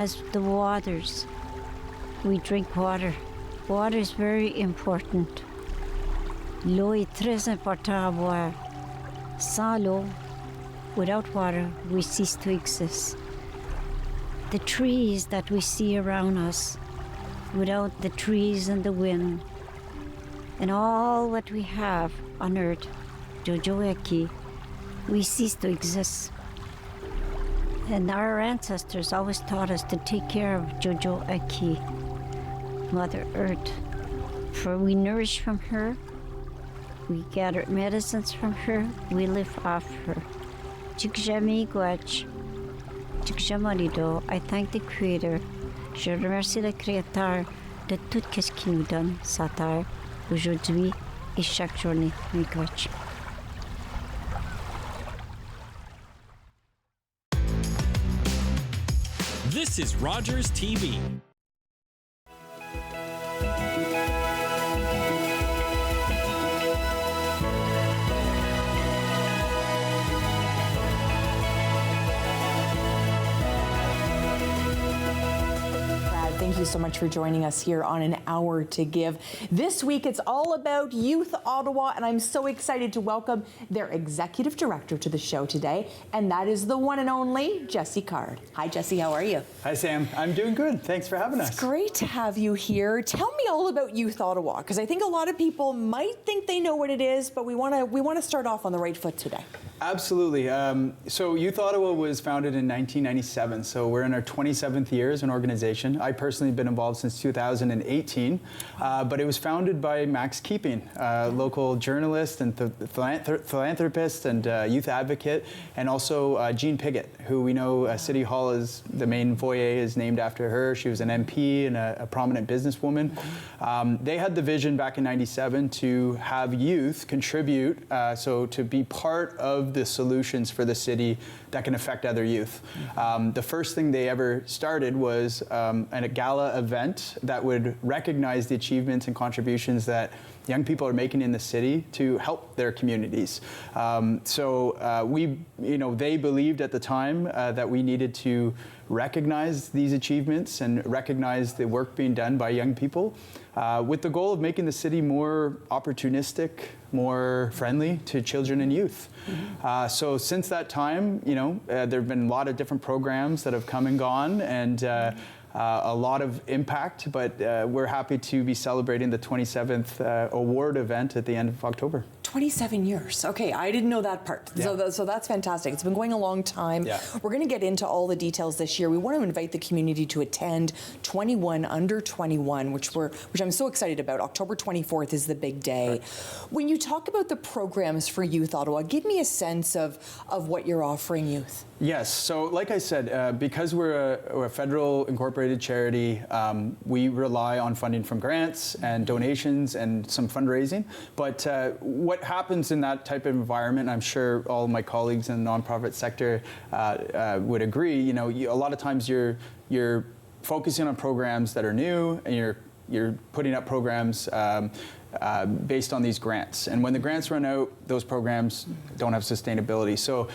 As the waters, we drink water. Water is very important. L'eau est très importante à boire. Sans l'eau, without water, we cease to exist. The trees that we see around us, without the trees and the wind, and all what we have on earth, Jojo Eki, we cease to exist. And our ancestors always taught us to take care of Jojo Eki, Mother Earth, for we nourish from her, we gather medicines from her, we live off her. Chikjami Gwach, Chikjamalido, I thank the Creator. Je remercie le Créateur de tout ce qu'il nous donne sa terre, aujourd'hui et chaque journée. Miigwech. This is Rogers TV. Thank you so much for joining us here on An Hour to Give. This week, it's all about Youth Ottawa, and I'm so excited to welcome their executive director to the show today, and that is the one and only Jessie Card. Hi, Jessie, how are you? Hi, Sam. I'm doing good. Thanks for having us. It's great to have you here. Tell me all about Youth Ottawa, because I think a lot of people might think they know what it is, but we want to start off on the right foot today. Absolutely. So Youth Ottawa was founded in 1997, so we're in our 27th year as an organization. I personally have been involved since 2018, but it was founded by Max Keeping, a local journalist and philanthropist and youth advocate, and also Jean Piggott, who we know City Hall is, the main foyer is named after her. She was an MP and a prominent businesswoman. They had the vision back in 97 to have youth contribute, so to be part of the solutions for the city that can affect other youth. The first thing they ever started was a gala event that would recognize the achievements and contributions that young people are making in the city to help their communities. They believed at the time that we needed to recognize these achievements and recognize the work being done by young people with the goal of making the city more opportunistic, more friendly to children and youth. So since that time, there have been a lot of different programs that have come and gone, and a lot of impact, but we're happy to be celebrating the 27th award event at the end of October. 27 years. Okay, I didn't know that part. Yeah. So that's fantastic. It's been going a long time. Yeah. We're going to get into all the details this year. We want to invite the community to attend 21 Under 21, which I'm so excited about. October 24th is the big day. Right. When you talk about the programs for Youth Ottawa, give me a sense of what you're offering youth. Yes, so like I said, because we're a federal incorporated charity, we rely on funding from grants and donations and some fundraising. But what happens in that type of environment, I'm sure all of my colleagues in the nonprofit sector would agree, a lot of times you're focusing on programs that are new, and you're putting up programs based on these grants. And when the grants run out, those programs don't have sustainability. So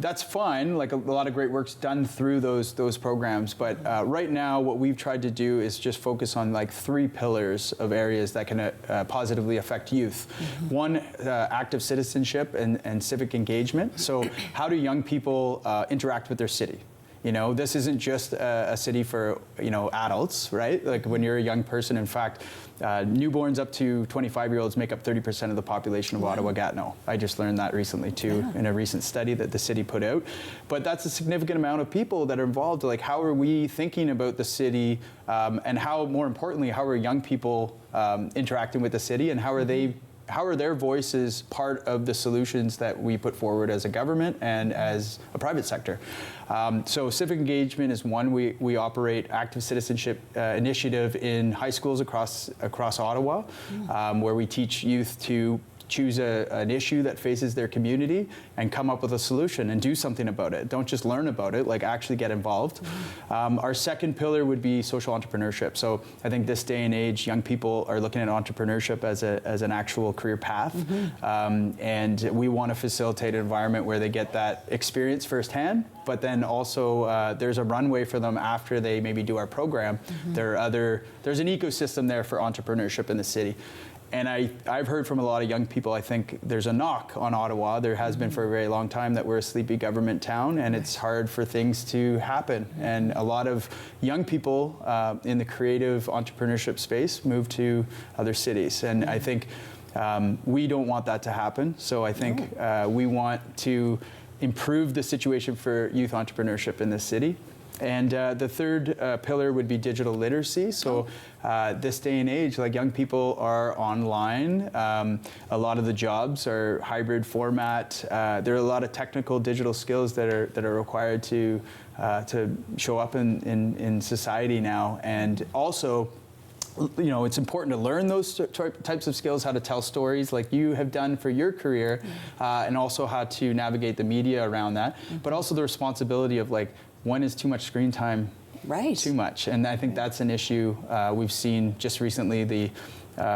that's fine, like a lot of great work's done through those programs, but right now what we've tried to do is just focus on like 3 pillars of areas that can positively affect youth. One, active citizenship and civic engagement. So how do young people interact with their city? This isn't just a city for, adults, right? Like when you're a young person, in fact, newborns up to 25-year-olds make up 30% of the population of Ottawa-Gatineau. I just learned that recently too, in a recent study that the city put out. But that's a significant amount of people that are involved. Like, how are we thinking about the city, and more importantly, how are young people interacting with the city, and how are their voices part of the solutions that we put forward as a government and as a private sector? So civic engagement is one. We operate active citizenship initiative in high schools across Ottawa, where we teach youth to choose an issue that faces their community and come up with a solution and do something about it. Don't just learn about it, like actually get involved. Our second pillar would be social entrepreneurship. So I think this day and age, young people are looking at entrepreneurship as an actual career path. And we want to facilitate an environment where they get that experience firsthand, but then also there's a runway for them after they maybe do our program. There's an ecosystem there for entrepreneurship in the city. And I've heard from a lot of young people, I think there's a knock on Ottawa. There has been for a very long time that we're a sleepy government town, and it's hard for things to happen. And a lot of young people in the creative entrepreneurship space move to other cities. And I think we don't want that to happen. So I think we want to improve the situation for youth entrepreneurship in this city. And the third pillar would be digital literacy. So this day and age, like young people are online. A lot of the jobs are hybrid format. There are a lot of technical digital skills that are required to show up in society now. And also, you know, it's important to learn those types of skills, how to tell stories like you have done for your career, and also how to navigate the media around that, but also the responsibility of like, when is too much screen time too much? And I think that's an issue. We've seen just recently the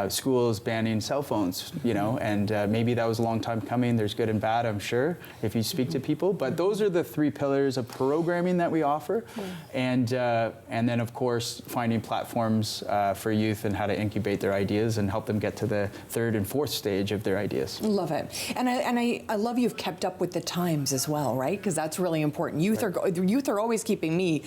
schools banning cell phones, you know, and maybe that was a long time coming. There's good and bad, I'm sure, if you speak to people. But those are the three pillars of programming that we offer. And then, of course, finding platforms for youth and how to incubate their ideas and help them get to the third and fourth stage of their ideas. Love it. And I love you've kept up with the times as well, right? Because that's really important. Youth are always keeping me,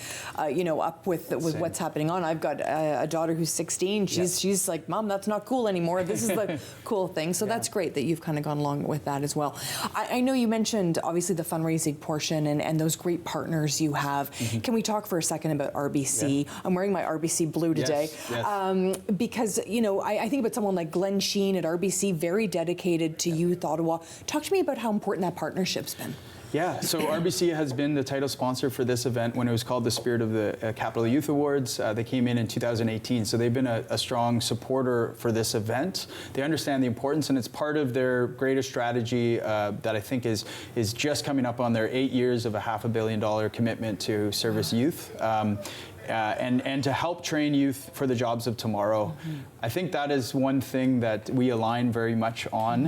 you know, up with what's happening on. I've got a daughter who's 16. She's like, Mom, that's not cool anymore. This is the cool thing. So that's great that you've kind of gone along with that as well. I know you mentioned obviously the fundraising portion and those great partners you have. Can we talk for a second about RBC? I'm wearing my RBC blue today because, you know, I think about someone like Glenn Sheen at RBC, very dedicated to Youth Ottawa. Talk to me about how important that partnership's been. Yeah, so RBC has been the title sponsor for this event when it was called the Spirit of the Capital Youth Awards. They came in 2018, so they've been a strong supporter for this event. They understand the importance, and it's part of their greater strategy that I think is just coming up on their 8 years of a $500 million commitment to service youth. And to help train youth for the jobs of tomorrow. I think that is one thing that we align very much on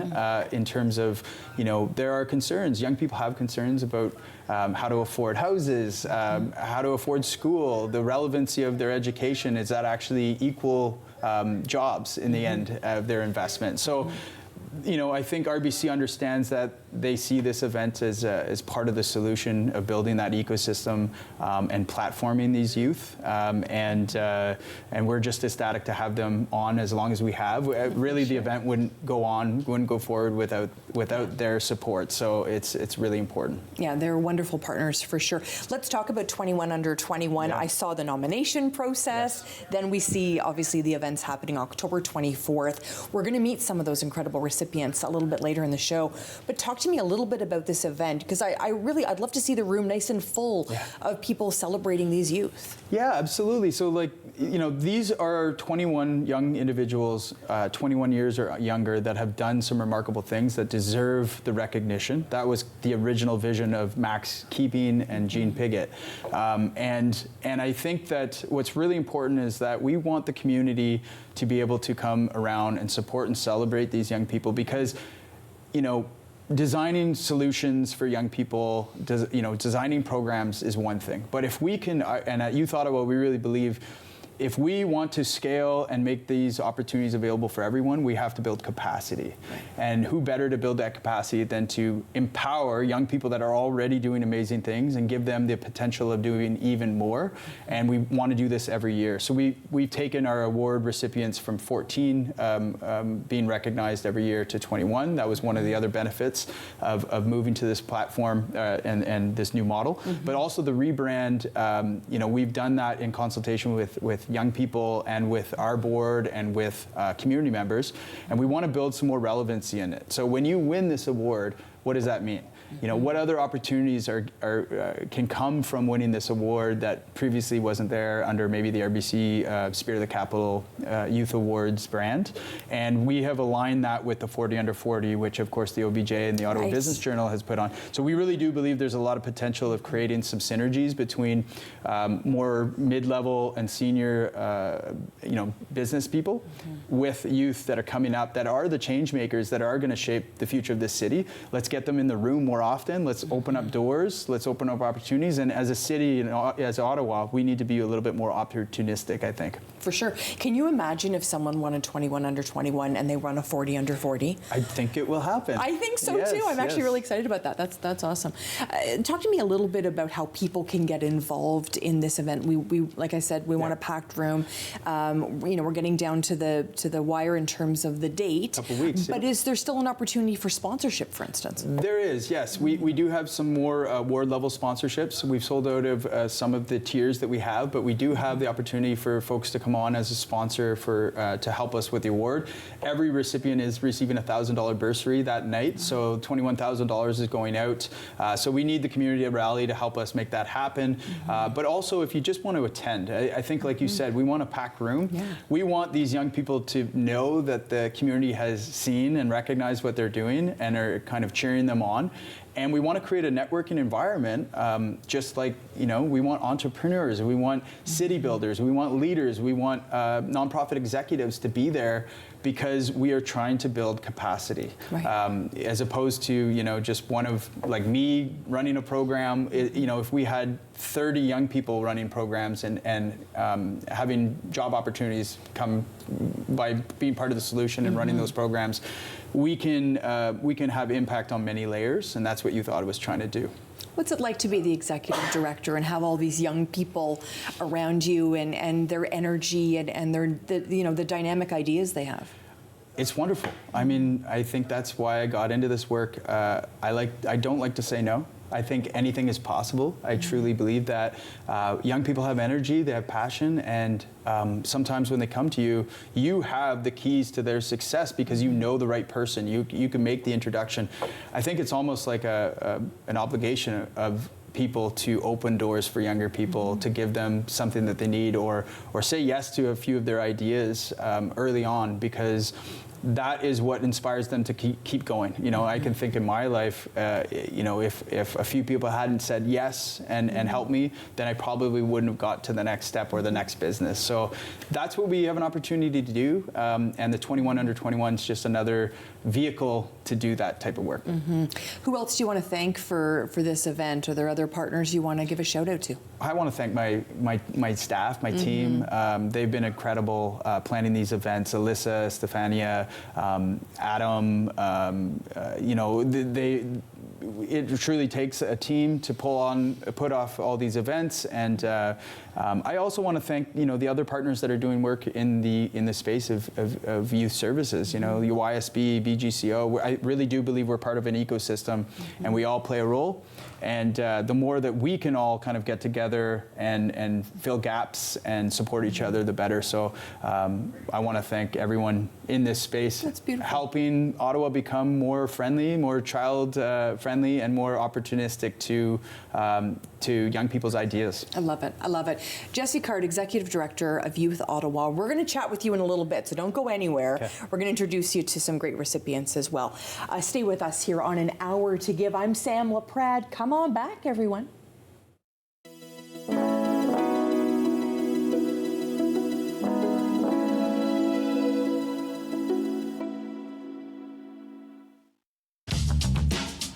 in terms of, you know, there are concerns. Young people have concerns about how to afford houses, how to afford school, the relevancy of their education. Is that actually equal jobs in the end of their investment? So, you know, I think RBC understands that they see this event as part of the solution of building that ecosystem and platforming these youth. And we're just ecstatic to have them on as long as we have. Really, the event wouldn't go forward without their support. So it's really important. Yeah, they're wonderful partners for sure. Let's talk about 21 under 21. Yeah. I saw the nomination process. Yes. Then we see obviously the events happening October 24th. We're going to meet some of those incredible recipients a little bit later in the show. But talk to me a little bit about this event, because I'd love to see the room nice and full of people celebrating these youth. Yeah, absolutely. So like, you know, these are 21 young individuals, 21 years or younger, that have done some remarkable things that deserve the recognition. That was the original vision of Max Keeping and Jean Piggott. And I think that what's really important is that we want the community to be able to come around and support and celebrate these young people, because, you know, designing solutions for young people, designing programs is one thing. But if we can, and at Youth Ottawa, we really believe, if we want to scale and make these opportunities available for everyone, we have to build capacity. And who better to build that capacity than to empower young people that are already doing amazing things and give them the potential of doing even more. And we want to do this every year. So we've taken our award recipients from 14 being recognized every year to 21. That was one of the other benefits of moving to this platform and this new model. But also the rebrand, we've done that in consultation with young people and with our board and with community members, and we want to build some more relevancy in it. So when you win this award, what does that mean? you know, what other opportunities can come from winning this award that previously wasn't there under maybe the RBC Spirit of the Capital Youth Awards brand. And we have aligned that with the 40 under 40, which of course the OBJ and the Ottawa Business Journal has put on. So we really do believe there's a lot of potential of creating some synergies between more mid-level and senior, you know, business people with youth that are coming up that are the change makers that are going to shape the future of this city. Let's get them in the room more often. Let's open up doors. Let's open up opportunities. And as a city, as Ottawa, we need to be a little bit more opportunistic, I think. For sure. Can you imagine if someone won a 21 under 21 and they run a 40 under 40? I think it will happen. I think so too. I'm actually really excited about that. That's awesome. Talk to me a little bit about how people can get involved in this event. We like I said, we want a packed room. You know, we're getting down to the wire in terms of the date. Couple weeks. But is there still an opportunity for sponsorship, for instance? There is, yes. We do have some more ward level sponsorships. We've sold out of some of the tiers that we have, but we do have the opportunity for folks to come on as a sponsor for to help us with the award. Every recipient is receiving a $1,000 bursary that night, so $21,000 is going out. So we need the community to rally to help us make that happen. But also, if you just want to attend, I think, like you said, we want a packed room. Yeah. We want these young people to know that the community has seen and recognized what they're doing and are kind of cheering them on. And we want to create a networking environment, just like, you know, we want entrepreneurs, we want city builders, we want leaders, we want nonprofit executives to be there because we are trying to build capacity. Right. As opposed to, you know, just one of, like me running a program, you know, if we had 30 young people running programs and having job opportunities come by being part of the solution and running those programs, we can have impact on many layers, and that's what Youth Ottawa is trying to do. What's it like to be the executive director and have all these young people around you and their energy and their the dynamic ideas they have? It's wonderful. I mean, I think that's why I got into this work. I don't like to say no. I think anything is possible. I truly believe that young people have energy, they have passion, and sometimes when they come to you, you have the keys to their success because you know the right person. You can make the introduction. I think it's almost like an obligation of people to open doors for younger people, to give them something that they need, or say yes to a few of their ideas early on, because that is what inspires them to keep going. You know, I can think in my life, you know, if a few people hadn't said yes and helped me, then I probably wouldn't have got to the next step or the next business. So that's what we have an opportunity to do. And the 21 under 21 is just another vehicle to do that type of work. Who else do you want to thank for this event? Are there other partners you want to give a shout out to? I want to thank my staff, my team. They've been incredible planning these events. Alyssa, Stefania, Adam, you know, it truly takes a team to put off all these events. And I also want to thank, you know, the other partners that are doing work in the space of youth services. You know, the YSB, BGCO. I really do believe we're part of an ecosystem, and we all play a role. And the more that we can all kind of get together and fill gaps and support each other, the better. So I want to thank everyone in this space, helping Ottawa become more friendly, more child friendly, and more opportunistic to young people's ideas. I love it. I love it. Jesse Card, Executive Director of Youth Ottawa. We're going to chat with you in a little bit, so don't go anywhere. Okay. We're going to introduce you to some great recipients as well. Stay with us here on An Hour to Give. I'm Sam Laprade. Come on back, everyone.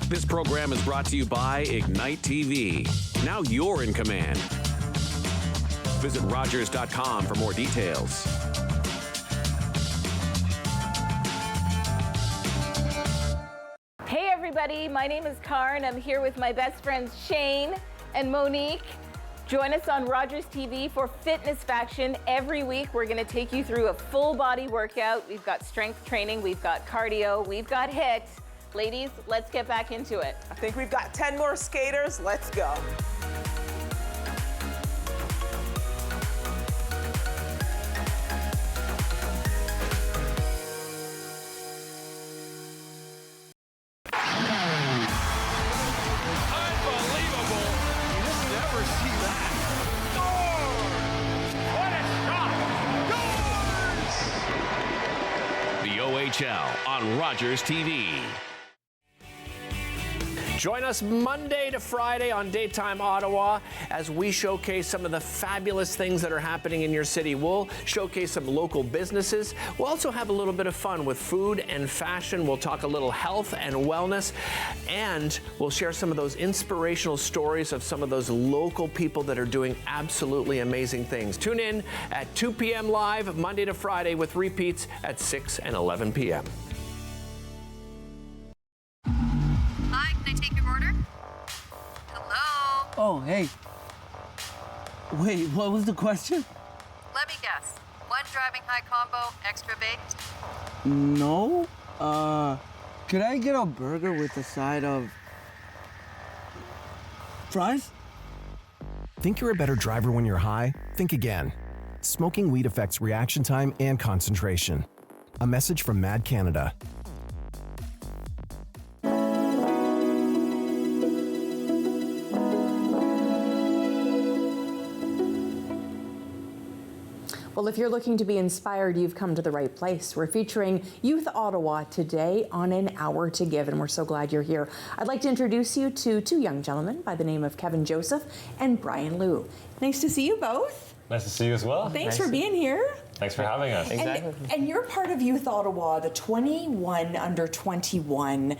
This program is brought to you by Ignite TV. Now you're in command. Visit Rogers.com for more details. Hey everybody, my name is Karen. I'm here with my best friends Shane and Monique. Join us on Rogers TV for Fitness Faction. Every week we're going to take you through a full body workout. We've got strength training, we've got cardio, we've got HIIT. Ladies, let's get back into it. I think we've got 10 more skaters. Let's go. NHL on Rogers TV. Join us Monday to Friday on Daytime Ottawa as we showcase some of the fabulous things that are happening in your city. We'll showcase some local businesses. We'll also have a little bit of fun with food and fashion. We'll talk a little health and wellness, and we'll share some of those inspirational stories of some of those local people that are doing absolutely amazing things. Tune in at 2 p.m. live Monday to Friday with repeats at 6 and 11 p.m. Hi, can I take your order? Hello? Oh, hey. Wait, what was the question? Let me guess. One driving high combo, extra baked? No. Could I get a burger with a side of fries? Think you're a better driver when you're high? Think again. Smoking weed affects reaction time and concentration. A message from Mad Canada. Well, if you're looking to be inspired, you've come to the right place. We're featuring Youth Ottawa today on An Hour to Give, and we're so glad you're here. I'd like to introduce you to two young gentlemen by the name of Kevin Joseph and Brian Liu. Nice to see you both. Nice to see you as well. Thanks for being here. Thanks for having us. And you're part of Youth Ottawa, the 21 under 21.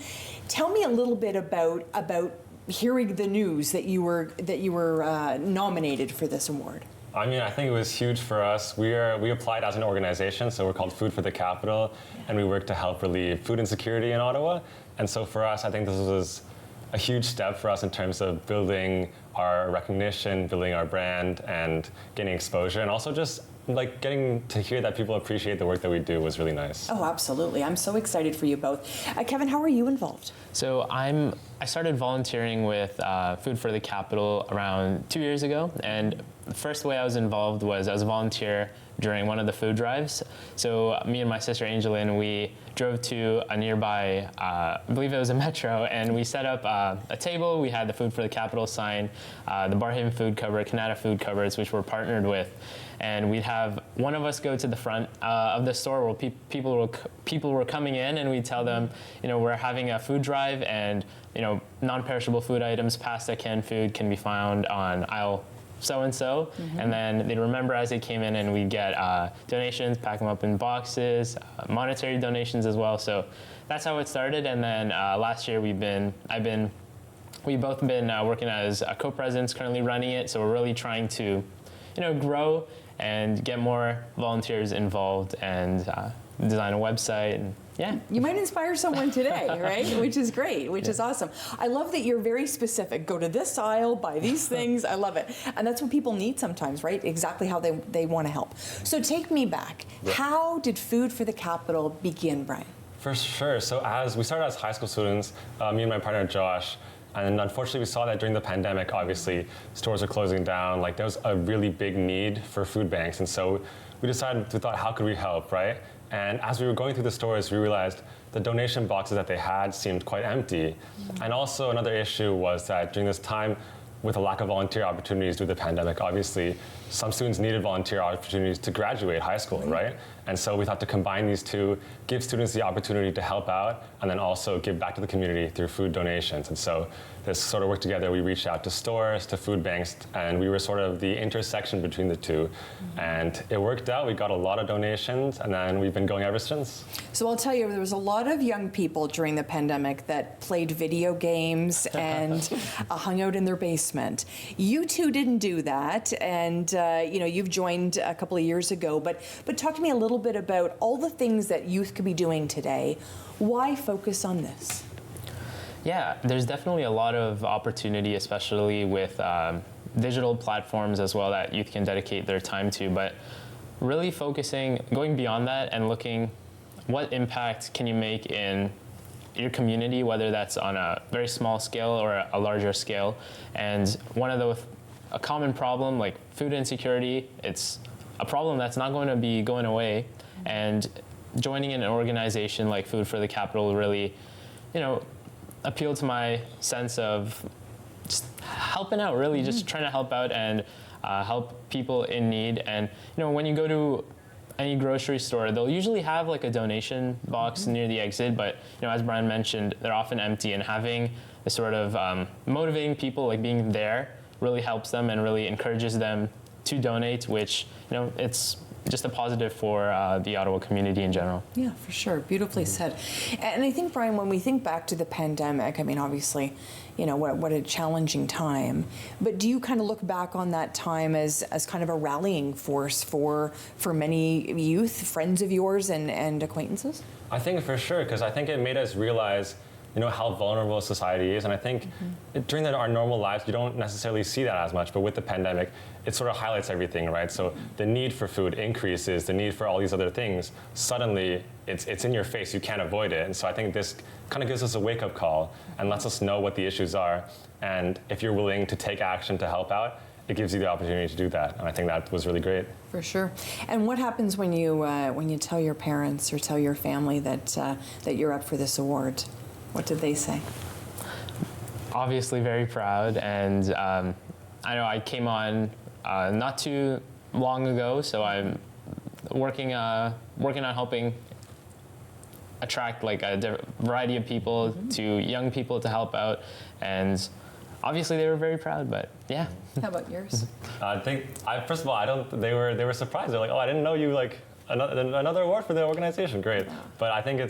Tell me a little bit about hearing the news that you were nominated for this award. I mean, I think it was huge for us. We applied as an organization, so we're called Food for the Capital, and we work to help relieve food insecurity in Ottawa. And so for us, I think this was a huge step for us in terms of building our recognition, building our brand, and getting exposure, and also just like getting to hear that people appreciate the work that we do was really nice. Oh, absolutely. I'm so excited for you both. Kevin, how are you involved? So I started volunteering with Food for the Capital around 2 years ago, and the first way I was involved was as a volunteer during one of the food drives. So me and my sister Angeline, we drove to a nearby, I believe it was a metro, and we set up a table. We had the Food for the Capital sign, the Barhaven Food Cupboard, Canada Food Cupboards, which we're partnered with. And we'd have one of us go to the front of the store where people were coming in, and we'd tell them, we're having a food drive, and non-perishable food items, pasta, canned food can be found on aisle so-and-so, and then they'd remember as they came in, and we'd get donations, pack them up in boxes, monetary donations as well. So that's how it started. And then last year we've both been working as co-presidents, currently running it. So we're really trying to, grow and get more volunteers involved and design a website. And yeah. You might inspire someone today, right? Which is great, which is awesome. I love that you're very specific. Go to this aisle, buy these things. I love it. And that's what people need sometimes, right? Exactly how they want to help. So take me back. Yeah. How did Food for the Capital begin, Brian? For sure. So we started as high school students, me and my partner Josh, and unfortunately we saw that during the pandemic, obviously, stores are closing down. Like there was a really big need for food banks. And so we thought, how could we help, right? And as we were going through the stores, we realized the donation boxes that they had seemed quite empty. And also another issue was that during this time, with a lack of volunteer opportunities due to the pandemic, obviously, some students needed volunteer opportunities to graduate high school, right? And so we thought to combine these two, give students the opportunity to help out, and then also give back to the community through food donations. And so this sort of worked together. We reached out to stores, to food banks, and we were sort of the intersection between the two. And it worked out. We got a lot of donations, and then we've been going ever since. So I'll tell you, there was a lot of young people during the pandemic that played video games and hung out in their basement. You two didn't do that, and you've joined a couple of years ago. But talk to me a little bit about all the things that youth could be doing today. Why focus on this? Yeah, there's definitely a lot of opportunity, especially with digital platforms as well that youth can dedicate their time to, but really going beyond that and looking what impact can you make in your community, whether that's on a very small scale or a larger scale. And a common problem like food insecurity, it's a problem that's not going to be going away. And joining in an organization like Food for the Capital really, appealed to my sense of just helping out, really just trying to help out and help people in need. And when you go to any grocery store, they'll usually have like a donation box near the exit, but as Brian mentioned, they're often empty, and having a sort of motivating people, like being there, really helps them and really encourages them to donate, which it's just a positive for the Ottawa community in general. Yeah, for sure. Beautifully said. And I think, Brian, when we think back to the pandemic, I mean, obviously, what a challenging time. But do you kind of look back on that time as kind of a rallying force for many youth, friends of yours, and acquaintances? I think for sure, because I think it made us realize how vulnerable society is. And I think during our normal lives, you don't necessarily see that as much, but with the pandemic, it sort of highlights everything, right? So the need for food increases, the need for all these other things, suddenly it's in your face, you can't avoid it. And so I think this kind of gives us a wake-up call and lets us know what the issues are. And if you're willing to take action to help out, it gives you the opportunity to do that. And I think that was really great. For sure. And what happens when you tell your parents or tell your family that you're up for this award? What did they say? Obviously very proud, and I know I came on not too long ago, so I'm working on helping attract like a variety of people, to young people to help out, and obviously they were very proud. But yeah. How about yours? I think first of all, they were surprised. They're like, oh, I didn't know you like another award for the organization. Great. But I think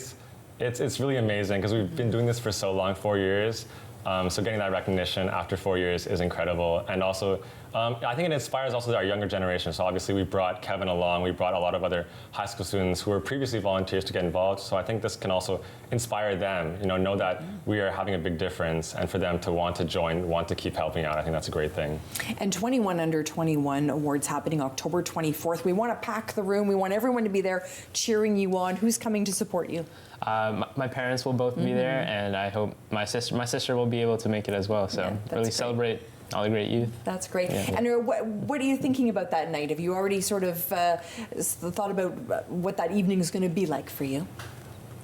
it's really amazing because we've been doing this for so long, 4 years. So getting that recognition after 4 years is incredible. And also, I think it inspires also our younger generation. So obviously we brought Kevin along. We brought a lot of other high school students who were previously volunteers to get involved. So I think this can also inspire them, know that we are having a big difference, and for them to want to join, want to keep helping out. I think that's a great thing. And 21 Under 21 Awards happening October 24th. We want to pack the room. We want everyone to be there cheering you on. Who's coming to support you? My parents will both be there, and I hope my sister will be able to make it as well. So really celebrate all the great youth. That's great. Yeah. And what are you thinking about that night? Have you already sort of thought about what that evening is going to be like for you?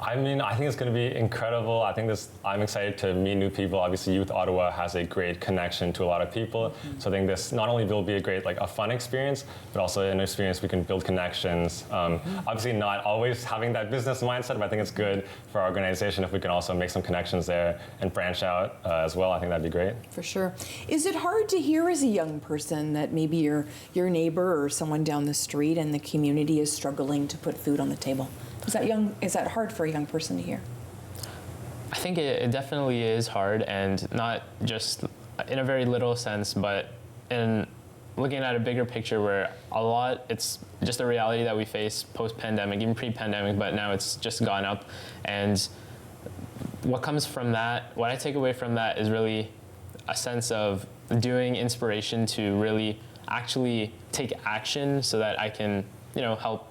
I mean, I think it's going to be incredible. I'm excited to meet new people. Obviously, Youth Ottawa has a great connection to a lot of people. So I think this not only will be a great, a fun experience, but also an experience we can build connections. Obviously, not always having that business mindset, but I think it's good for our organization if we can also make some connections there and branch out as well. I think that'd be great. For sure. Is it hard to hear as a young person that maybe your neighbor or someone down the street in the community is struggling to put food on the table? Is that hard for a young person to hear? I think it definitely is hard, and not just in a very little sense, but in looking at a bigger picture where it's just a reality that we face post-pandemic, even pre-pandemic, but now it's just gone up. And what I take away from that is really a sense of inspiration to really actually take action so that I can, help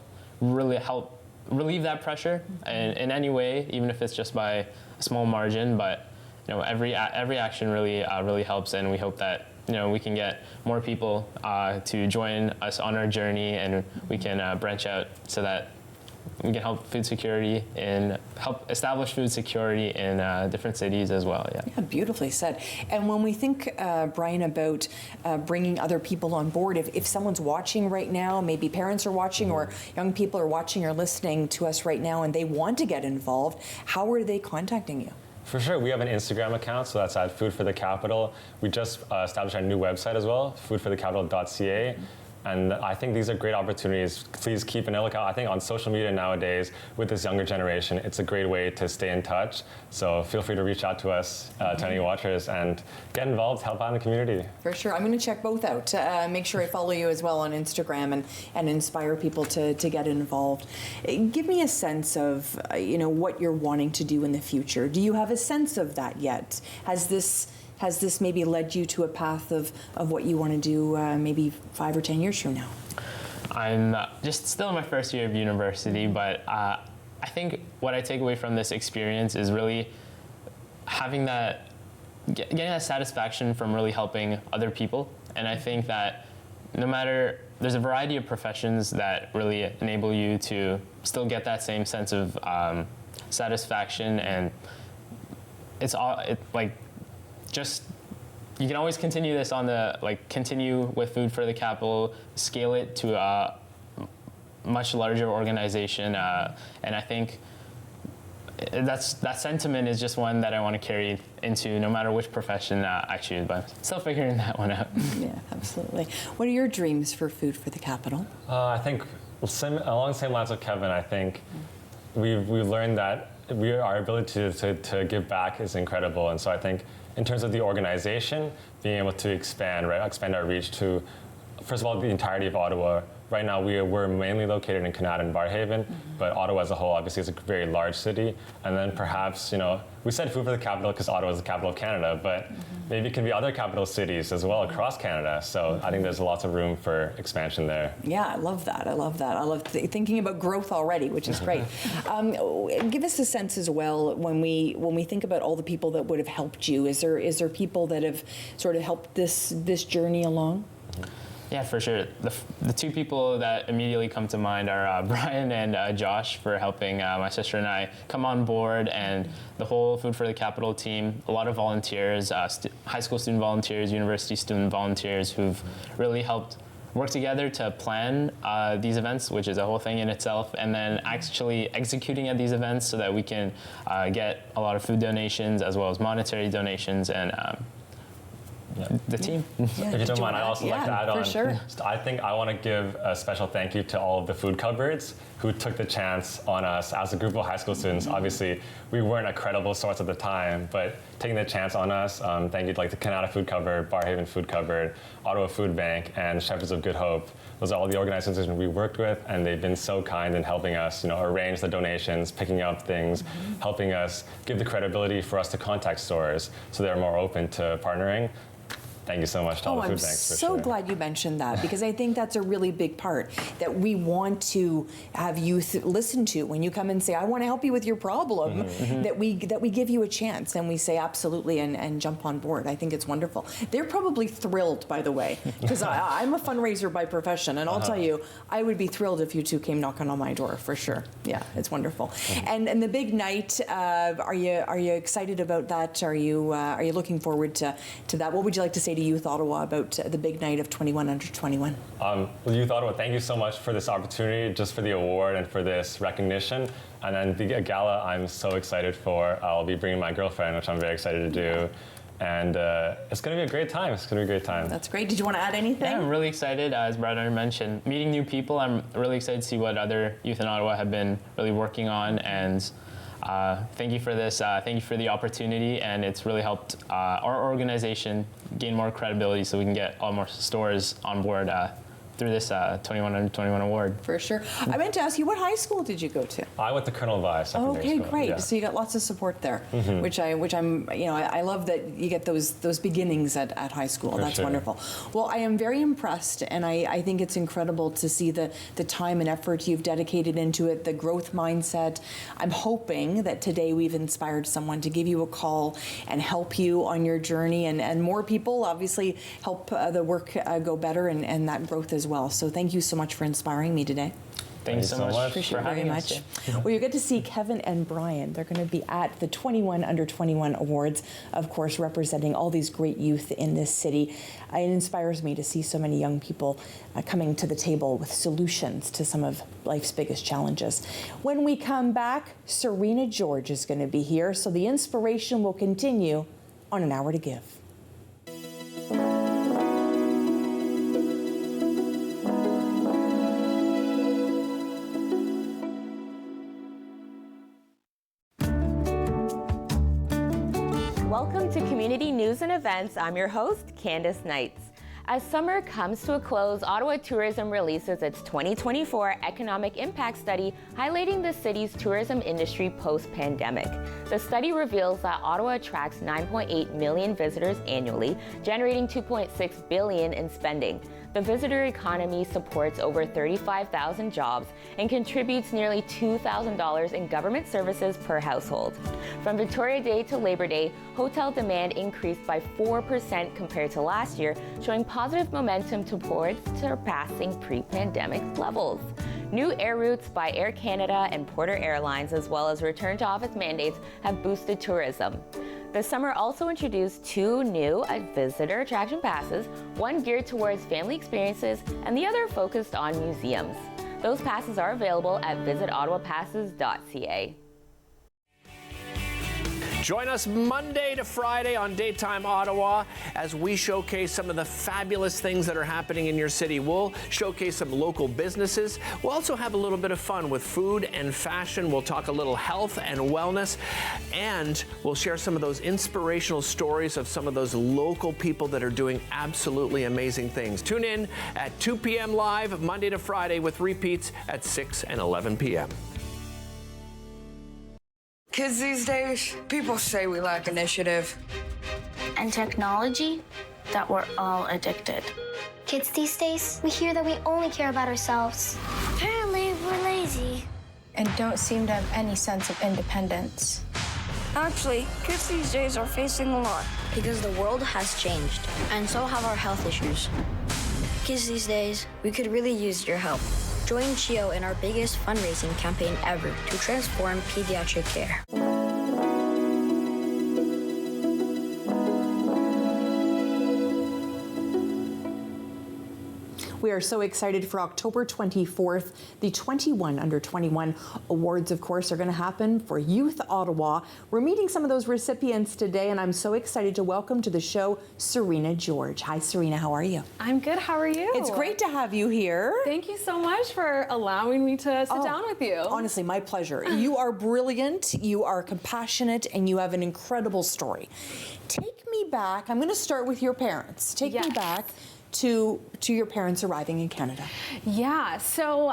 relieve that pressure in any way, even if it's just by a small margin. But every action really helps, and we hope that we can get more people to join us on our journey, and we can branch out so that we can help establish food security in different cities as well. Yeah, beautifully said. And when we think, Brian, about bringing other people on board, if someone's watching right now, maybe parents are watching or young people are watching or listening to us right now, and they want to get involved, how are they contacting you? For sure, we have an Instagram account, so that's at Food for the Capital. We just established our new website as well, foodforthecapital.ca. And I think these are great opportunities. Please keep an lookout. I think on social media nowadays, with this younger generation, it's a great way to stay in touch. So feel free to reach out to us, to any watchers, and get involved, help out in the community. For sure. I'm going to check both out. Make sure I follow you as well on Instagram and inspire people to get involved. Give me a sense of what you're wanting to do in the future. Do you have a sense of that yet? Has this maybe led you to a path of what you want to do maybe 5 or 10 years from now? I'm just still in my first year of university, but I think what I take away from this experience is really having getting that satisfaction from really helping other people. And I think that there's a variety of professions that really enable you to still get that same sense of satisfaction, and you can always continue this continue with Food for the Capital, scale it to much larger organization, and I think that sentiment is just one that I want to carry into no matter which profession I choose, but I'm still figuring that one out. Yeah, absolutely. What are your dreams for Food for the Capital? I think along the same lines of Kevin, I think we've learned that our ability to give back is incredible, and so I think in terms of the organization, being able to expand our reach to, first of all, the entirety of Ottawa. Right now, we're mainly located in Canada and Barrhaven, but Ottawa as a whole obviously is a very large city. And then perhaps, we said Food for the Capital because Ottawa is the capital of Canada, but maybe it can be other capital cities as well across Canada. So I think there's lots of room for expansion there. Yeah, I love that. I love thinking about growth already, which is great. Give us a sense as well when we think about all the people that would have helped you. Is there people that have sort of helped this journey along? Yeah, for sure. The two people that immediately come to mind are Brian and Josh for helping my sister and I come on board, and the whole Food for the Capital team, a lot of volunteers, high school student volunteers, university student volunteers who've really helped work together to plan these events, which is a whole thing in itself, and then actually executing at these events so that we can get a lot of food donations as well as monetary donations, and the team. If you don't mind, I'd also like to add on. Sure. I think I want to give a special thank you to all of the food cupboards who took the chance on us as a group of high school students. Obviously, we weren't a credible source at the time, but taking the chance on us, thank you to the Canada Food Cupboard, Barrhaven Food Cupboard, Ottawa Food Bank, and Shepherds of Good Hope. Those are all the organizations we worked with, and they've been so kind in helping us, arrange the donations, picking up things, helping us give the credibility for us to contact stores so they're more open to partnering. Thank you so much to all the food banks. I'm so glad you mentioned that, because I think that's a really big part that we want to have youth listen to when you come and say, I want to help you with your problem, that we give you a chance and we say absolutely and jump on board. I think it's wonderful. They're probably thrilled, by the way, because I'm a fundraiser by profession, and I'll tell you, I would be thrilled if you two came knocking on my door for sure. Yeah, it's wonderful. And the big night, are you excited about that? Are you looking forward to that? What would you like to say to Youth Ottawa about the big night of 21 under 21? Youth Ottawa, thank you so much for this opportunity, just for the award and for this recognition. And then the gala I'm so excited for. I'll be bringing my girlfriend, which I'm very excited to do. And it's going to be a great time. It's going to be a great time. That's great. Did you want to add anything? Yeah, I'm really excited. As Brad mentioned, meeting new people. I'm really excited to see what other youth in Ottawa have been really working on. And thank you for this. Thank you for the opportunity. And it's really helped our organization gain more credibility so we can get all more stores on board through this 21 under 21 award. For sure. I meant to ask you, what high school did you go to? I went to Colonel Vi Secondary School. Okay, great. Yeah. So you got lots of support there, which I'm, I love that you get those beginnings at high school. That's wonderful. Well, I am very impressed, and I think it's incredible to see the time and effort you've dedicated into it, the growth mindset. I'm hoping that today we've inspired someone to give you a call and help you on your journey, and more people obviously help the work go better and that growth as well. So thank you so much for inspiring me today. Thank you so much. Appreciate it very much. Well, you get to see Kevin and Brian. They're going to be at the 21 under 21 awards, of course, representing all these great youth in this city. It inspires me to see so many young people coming to the table with solutions to some of life's biggest challenges. When we come back, Serena George is going to be here, so the inspiration will continue on An Hour to Give. Welcome to Community News and Events. I'm your host, Candace Knights. As summer comes to a close, Ottawa Tourism releases its 2024 Economic Impact Study, highlighting the city's tourism industry post-pandemic. The study reveals that Ottawa attracts 9.8 million visitors annually, generating $2.6 billion in spending. The visitor economy supports over 35,000 jobs and contributes nearly $2,000 in government services per household. From Victoria Day to Labor Day, hotel demand increased by 4% compared to last year, showing positive momentum towards surpassing pre-pandemic levels. New air routes by Air Canada and Porter Airlines, as well as return-to-office mandates, have boosted tourism. The summer also introduced 2 new visitor attraction passes, one geared towards family experiences and the other focused on museums. Those passes are available at visitottawapasses.ca. Join us Monday to Friday on Daytime Ottawa as we showcase some of the fabulous things that are happening in your city. We'll showcase some local businesses. We'll also have a little bit of fun with food and fashion. We'll talk a little health and wellness, and we'll share some of those inspirational stories of some of those local people that are doing absolutely amazing things. Tune in at 2 p.m. live Monday to Friday with repeats at 6 and 11 p.m. Kids these days, people say we lack initiative. And technology, that we're all addicted. Kids these days, we hear that we only care about ourselves. Apparently, we're lazy. And don't seem to have any sense of independence. Actually, kids these days are facing a lot because the world has changed, and so have our health issues. Kids these days, we could really use your help. Join CHIO in our biggest fundraising campaign ever to transform pediatric care. We are so excited for October 24th. The 21 Under 21 Awards, of course, are going to happen for Youth Ottawa. We're meeting some of those recipients today, and I'm so excited to welcome to the show Serena George. Hi, Serena. How are you? I'm good. How are you? It's great to have you here. Thank you so much for allowing me to sit down with you. Honestly, my pleasure. You are brilliant, you are compassionate, and you have an incredible story. Take me back. I'm going to start with your parents. Take me back to your parents arriving in Canada. Yeah, so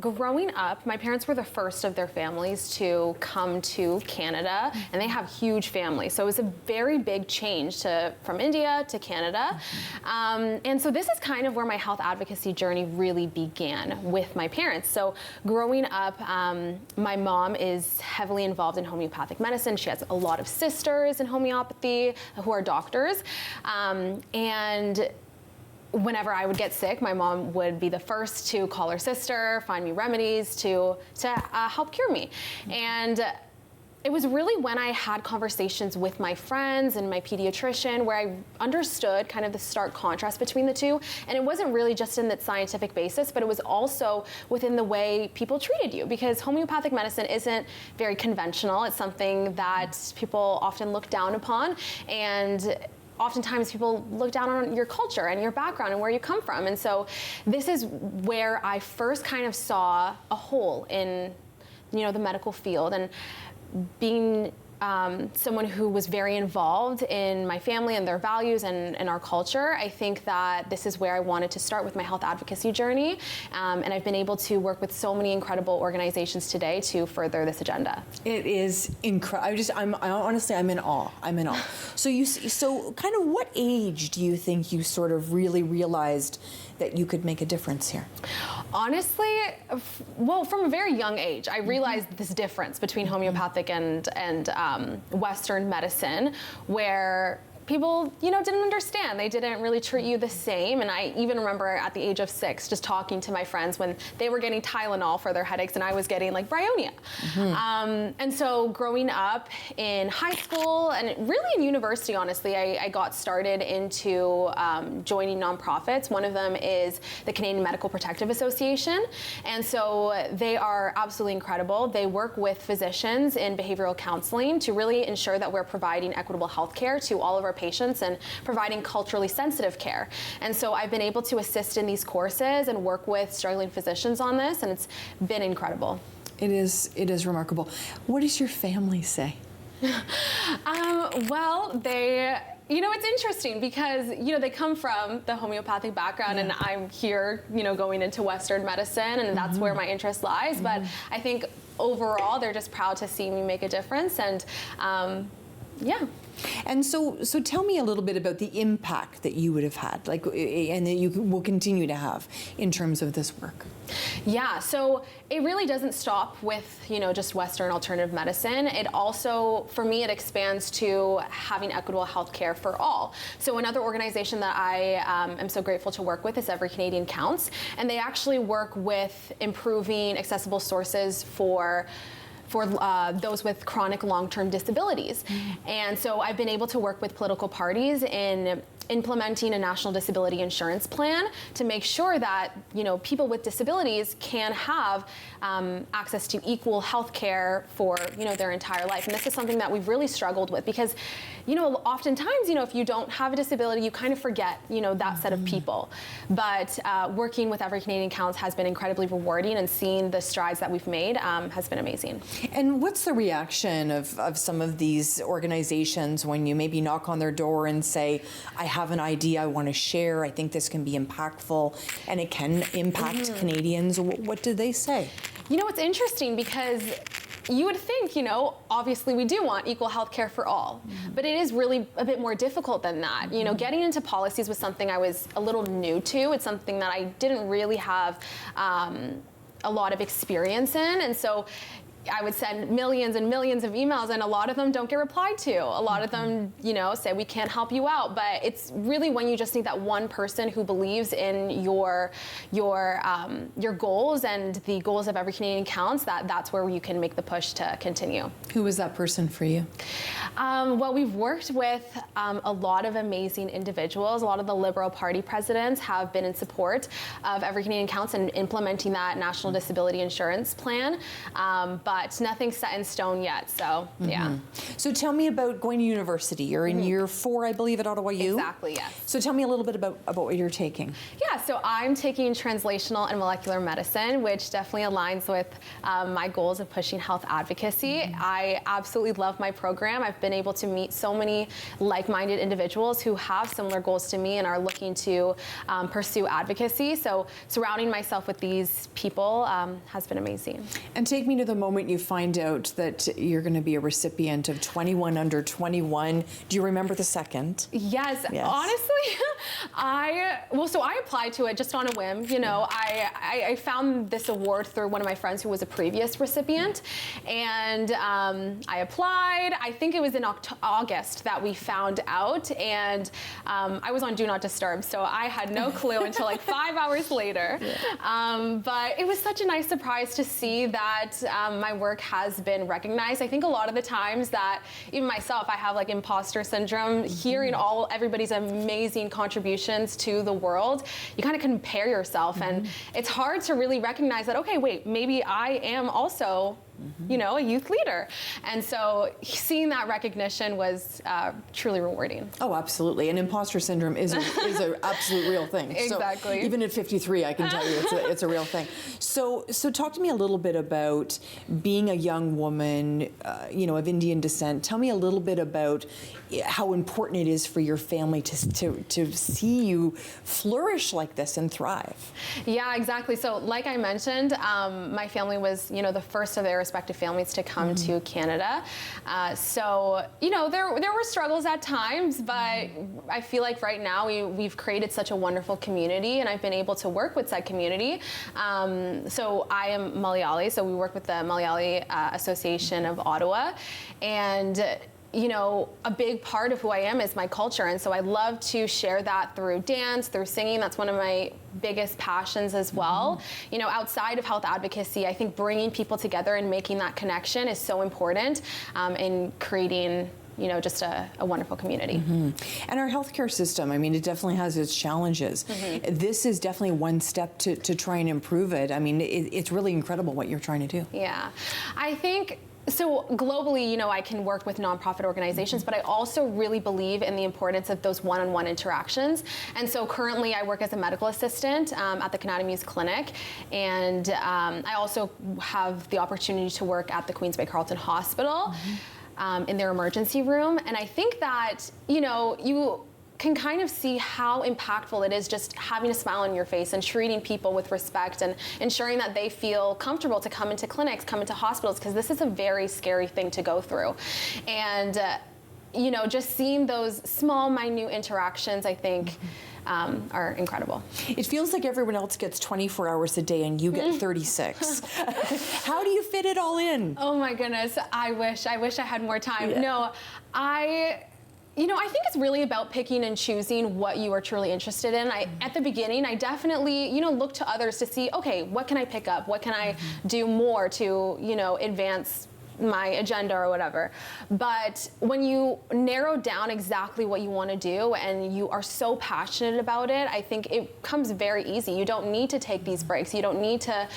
growing up, my parents were the first of their families to come to Canada, and they have huge families. So it was a very big change from India to Canada. And so this is kind of where my health advocacy journey really began with my parents. So growing up, my mom is heavily involved in homeopathic medicine. She has a lot of sisters in homeopathy who are doctors. And whenever I would get sick, my mom would be the first to call her sister, find me remedies to help cure me. And it was really when I had conversations with my friends and my pediatrician where I understood kind of the stark contrast between the two. And it wasn't really just in that scientific basis, but it was also within the way people treated you, because homeopathic medicine isn't very conventional. It's something that people often look down upon, and oftentimes people look down on your culture and your background and where you come from. And so this is where I first kind of saw a hole in, the medical field. And being someone who was very involved in my family and their values and our culture, I think that this is where I wanted to start with my health advocacy journey. And I've been able to work with so many incredible organizations today to further this agenda. It is incredible. Honestly, I'm in awe. I'm in awe. So kind of what age do you think you sort of really realized that you could make a difference here? Honestly, well, from a very young age, I realized this difference between homeopathic and Western medicine, where people, didn't understand. They didn't really treat you the same. And I even remember at the age of 6, just talking to my friends when they were getting Tylenol for their headaches and I was getting like Bryonia. And so growing up in high school and really in university, honestly, I got started into joining nonprofits. One of them is the Canadian Medical Protective Association. And so they are absolutely incredible. They work with physicians in behavioral counseling to really ensure that we're providing equitable health care to all of our patients and providing culturally sensitive care. And so I've been able to assist in these courses and work with struggling physicians on this, and it's been incredible. It is remarkable. What does your family say? Well, they, it's interesting because, they come from the homeopathic background and I'm here, going into Western medicine, and that's where my interest lies. But I think overall, they're just proud to see me make a difference. And yeah. And so tell me a little bit about the impact that you would have had, and that you will continue to have in terms of this work. Yeah, so it really doesn't stop with, just Western alternative medicine. It also, for me, it expands to having equitable health care for all. So another organization that I am so grateful to work with is Every Canadian Counts, and they actually work with improving accessible sources for those with chronic long-term disabilities. And so I've been able to work with political parties in implementing a national disability insurance plan to make sure that people with disabilities can have access to equal health care for their entire life. And this is something that we've really struggled with because oftentimes if you don't have a disability, you kind of forget that set of people. But working with Every Canadian Counts has been incredibly rewarding, and seeing the strides that we've made has been amazing. And what's the reaction of some of these organizations when you maybe knock on their door and say, I have an idea I want to share, I think this can be impactful and it can impact Canadians? What do they say? It's interesting because you would think, obviously we do want equal health care for all, but it is really a bit more difficult than that. Getting into policies was something I was a little new to. It's something that I didn't really have a lot of experience in. And so I would send millions and millions of emails, and a lot of them don't get replied to. A lot of them, say we can't help you out. But it's really when you just need that one person who believes in your goals and the goals of Every Canadian Counts, that's where you can make the push to continue. Who was that person for you? Well, we've worked with a lot of amazing individuals. A lot of the Liberal Party presidents have been in support of Every Canadian Counts and implementing that national disability insurance plan. But nothing's set in stone yet, so yeah. So tell me about going to university. You're in year 4, I believe, at Ottawa U? Exactly, yes. So tell me a little bit about what you're taking. Yeah, so I'm taking translational and molecular medicine, which definitely aligns with my goals of pushing health advocacy. I absolutely love my program. I've been able to meet so many like-minded individuals who have similar goals to me and are looking to pursue advocacy. So surrounding myself with these people has been amazing. And take me to the moment you find out that you're going to be a recipient of 21 Under 21. Do you remember the second? Yes. Honestly, I applied to it just on a whim. I found this award through one of my friends who was a previous recipient, and I applied. I think it was in August that we found out, and I was on Do Not Disturb, so I had no clue until like 5 hours later. But it was such a nice surprise to see that my work has been recognized. I think a lot of the times that even myself, I have like imposter syndrome, hearing everybody's amazing contributions to the world, you kind of compare yourself, and it's hard to really recognize that, okay, wait, maybe I am also a youth leader. And so seeing that recognition was truly rewarding. Oh, absolutely. And imposter syndrome is an absolute real thing. Exactly. So even at 53, I can tell you it's a real thing. So talk to me a little bit about being a young woman, of Indian descent. Tell me a little bit about how important it is for your family to see you flourish like this and thrive. Yeah, exactly. So like I mentioned, my family was, the first of their respective families to come to Canada. So, there were struggles at times, but I feel like right now we've created such a wonderful community, and I've been able to work with said community. So I am Malayali, so we work with the Malayali Association of Ottawa, and a big part of who I am is my culture. And so I love to share that through dance, through singing. That's one of my biggest passions as well. Outside of health advocacy, I think bringing people together and making that connection is so important in creating just a wonderful community. And our healthcare system, it definitely has its challenges. This is definitely one step to try and improve it. It's really incredible what you're trying to do. Yeah. I think so globally, I can work with nonprofit organizations, but I also really believe in the importance of those one-on-one interactions. And so currently I work as a medical assistant at the Canada Muse Clinic. And I also have the opportunity to work at the Queens Bay Carleton Hospital in their emergency room. And I think that, you can kind of see how impactful it is just having a smile on your face and treating people with respect and ensuring that they feel comfortable to come into clinics, come into hospitals, because this is a very scary thing to go through. And, just seeing those small, minute interactions, I think, are incredible. It feels like everyone else gets 24 hours a day and you get 36. How do you fit it all in? Oh my goodness, I wish I had more time. Yeah. No, I think it's really about picking and choosing what you are truly interested in. At the beginning, I definitely, look to others to see, okay, what can I pick up? What can I do more to, advance my agenda or whatever. But when you narrow down exactly what you want to do and you are so passionate about it, I think it comes very easy. You don't need to take these breaks. You don't need to,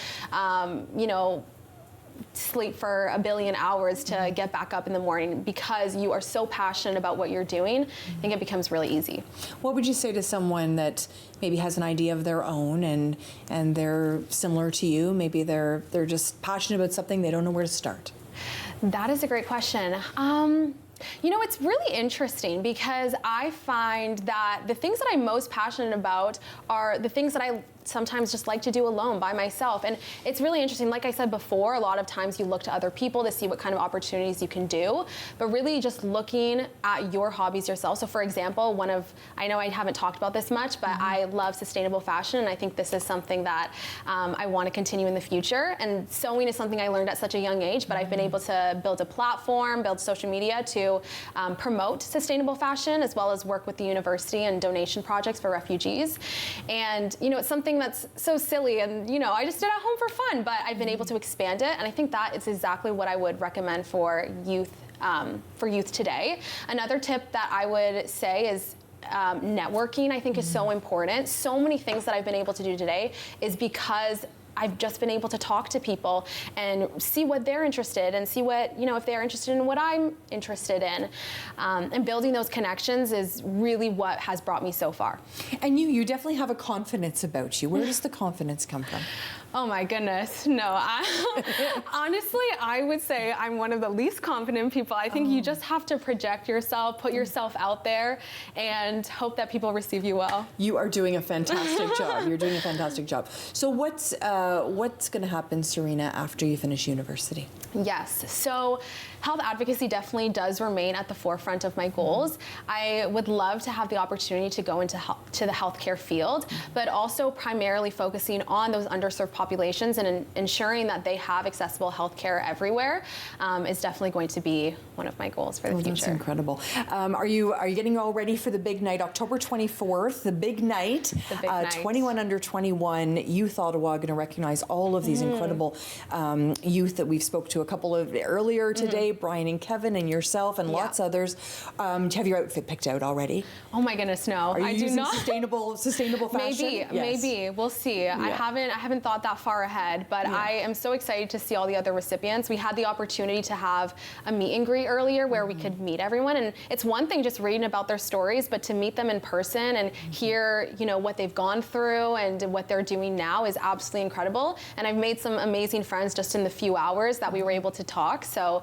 sleep for a billion hours to get back up in the morning, because you are so passionate about what you're doing. I think it becomes really easy. What would you say to someone that maybe has an idea of their own and they're similar to you? Maybe they're just passionate about something, they don't know where to start. That is a great question. It's really interesting, because I find that the things that I'm most passionate about are the things that I sometimes just like to do alone by myself. And it's really interesting. Like I said before, a lot of times you look to other people to see what kind of opportunities you can do, but really just looking at your hobbies yourself. So for example, I know I haven't talked about this much, but I love sustainable fashion, and I think this is something that I want to continue in the future. And sewing is something I learned at such a young age, but I've been able to build a platform, build social media to promote sustainable fashion, as well as work with the university and donation projects for refugees. And it's something that's so silly, and I just did it at home for fun, but I've been able to expand it, and I think that is exactly what I would recommend for youth today. Another tip that I would say is networking, I think, is so important. So many things that I've been able to do today is because I've just been able to talk to people and see what they're interested in, see what, if they're interested in what I'm interested in. And building those connections is really what has brought me so far. And you definitely have a confidence about you. Where does the confidence come from? Oh my goodness, no. Honestly, I would say I'm one of the least confident people. I think you just have to project yourself, put yourself out there, and hope that people receive you well. You are doing a fantastic job. You're doing a fantastic job. So what's going to happen, Serena, after you finish university? Yes, so health advocacy definitely does remain at the forefront of my goals. I would love to have the opportunity to go into the healthcare field, but also primarily focusing on those underserved populations and ensuring that they have accessible healthcare everywhere is definitely going to be one of my goals for the future. That's incredible. Are you getting all ready for the big night, October 24th, the big night? The big night. 21 under 21, Youth Ottawa going to recognize all of these incredible youth that we've spoke to a couple of earlier today, Brian and Kevin and yourself and lots others. Have your outfit picked out already? Oh my goodness, no. Are you using not. sustainable fashion? Maybe. We'll see. Yeah. I haven't thought that far ahead, but I am so excited to see all the other recipients. We had the opportunity to have a meet and greet earlier where we could meet everyone, and it's one thing just reading about their stories, but to meet them in person and hear, what they've gone through and what they're doing now is absolutely incredible. And I've made some amazing friends just in the few hours that we were able to talk. So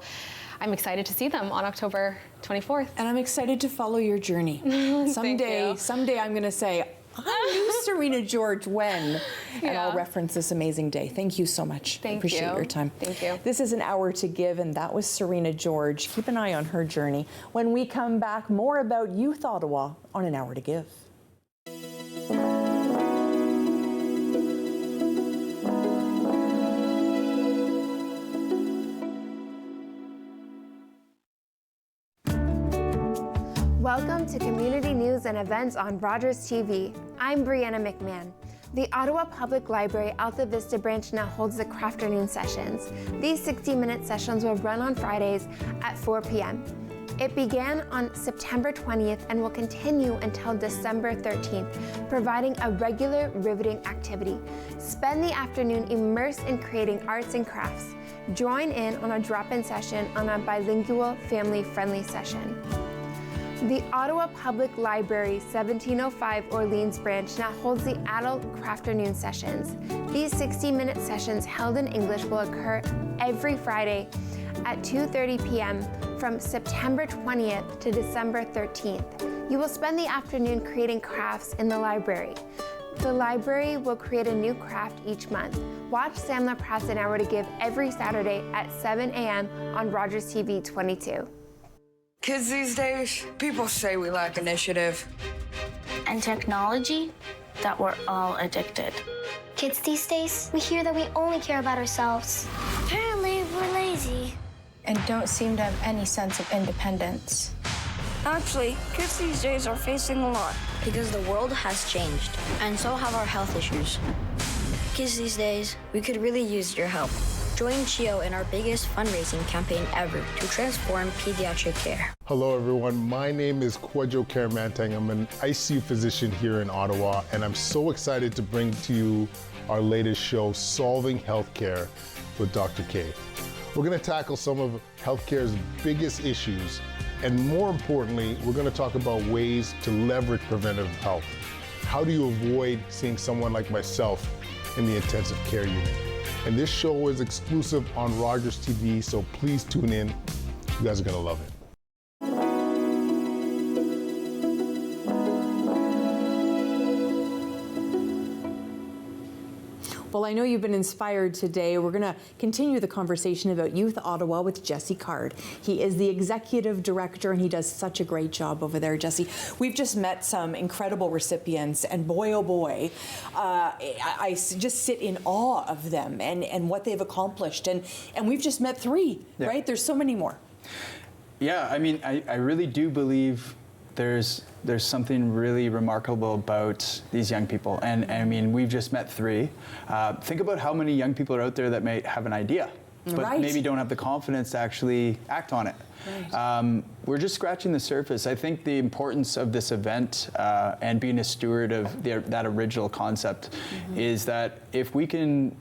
I'm excited to see them on October 24th. And I'm excited to follow your journey. Someday I'm going to say, I knew Serena George when, and I'll reference this amazing day. Thank you so much. Thank you. Appreciate your time. Thank you. This is An Hour to Give, and that was Serena George. Keep an eye on her journey. When we come back, more about Youth Ottawa on An Hour to Give. Welcome to Community News and Events on Rogers TV. I'm Brianna McMahon. The Ottawa Public Library Alta Vista branch now holds the Crafternoon sessions. These 60-minute sessions will run on Fridays at 4 p.m. It began on September 20th and will continue until December 13th, providing a regular riveting activity. Spend the afternoon immersed in creating arts and crafts. Join in on a drop-in session on a bilingual, family-friendly session. The Ottawa Public Library 1705 Orleans branch now holds the Adult Crafternoon sessions. These 60-minute sessions held in English will occur every Friday at 2:30 p.m. from September 20th to December 13th. You will spend the afternoon creating crafts in the library. The library will create a new craft each month. Watch Sam Laprade's An Hour to Give every Saturday at 7 a.m. on Rogers TV 22. Kids these days, people say we lack initiative. And technology, that we're all addicted. Kids these days, we hear that we only care about ourselves. Apparently, we're lazy. And don't seem to have any sense of independence. Actually, kids these days are facing a lot. Because the world has changed, and so have our health issues. Kids these days, we could really use your help. Join CHIO in our biggest fundraising campaign ever to transform pediatric care. Hello everyone, my name is Kwadwo Karamantang. I'm an ICU physician here in Ottawa, and I'm so excited to bring to you our latest show, Solving Healthcare with Dr. K. We're gonna tackle some of healthcare's biggest issues, and more importantly, we're gonna talk about ways to leverage preventive health. How do you avoid seeing someone like myself in the intensive care unit? And this show is exclusive on Rogers TV, so please tune in. You guys are gonna love it. Well, I know you've been inspired today. We're going to continue the conversation about Youth Ottawa with Jesse Card. He is the executive director, and he does such a great job over there, Jesse. We've just met some incredible recipients, and boy, oh boy, I just sit in awe of them and what they've accomplished. And we've just met 3, right? There's so many more. Yeah, I mean, I really do believe there's something really remarkable about these young people. And I mean, we've just met 3. Think about how many young people are out there that may have an idea, but maybe don't have the confidence to actually act on it. Right. We're just scratching the surface. I think the importance of this event and being a steward of that original concept is that if we can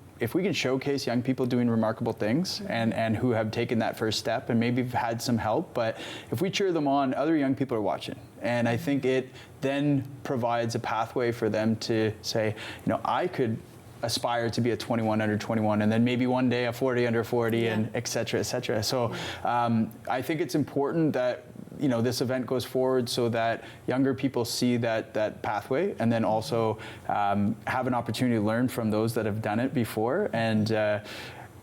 showcase young people doing remarkable things and who have taken that first step and maybe have had some help, but if we cheer them on, other young people are watching. And I think it then provides a pathway for them to say, you know, I could aspire to be a 21 under 21 and then maybe one day a 40 under 40 and et cetera, et cetera. So I think it's important that this event goes forward so that younger people see that pathway and then also have an opportunity to learn from those that have done it before. And